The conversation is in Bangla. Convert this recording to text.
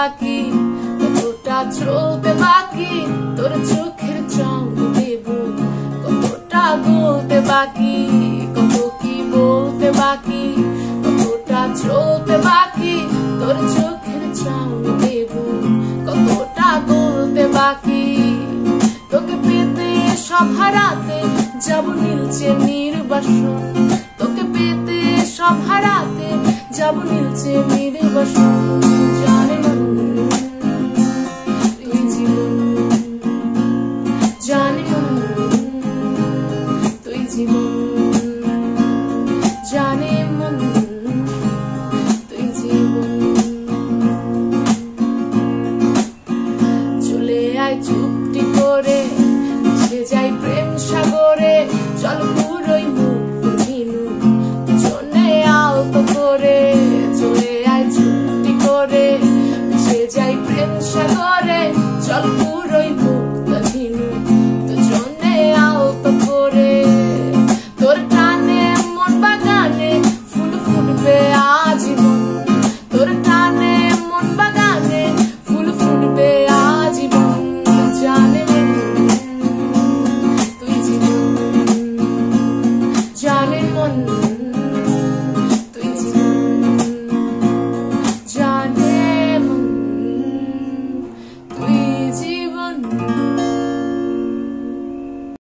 বাকি, কতটা চলতে বাকি, তোর চোখের চাও দেব, কতটা বলতে বাকি, কত কি বলতে বাকি, কতটা চলতে বাকি, তোর চোখের চাও দেব, কতটা বলতে বাকি। তোকে পেতে সব হারাতে যাব নীলচে নির্বাসন, তোকে পেতে সব হারাতে যাব নীলচে নির্বাসন। জানে মন তুই জীবন, জানে মন তুই জীবন, জানে মন তুই জীবন। চলে আয় চুপটি করে, মিশে যাই প্রেম সাগরে, চল পুরোই মুক্ত ঝিনু জনে আলতো করে। চলে আয় চুপটি করে, মিশে যাই প্রেম সাগরে, চল পুরোই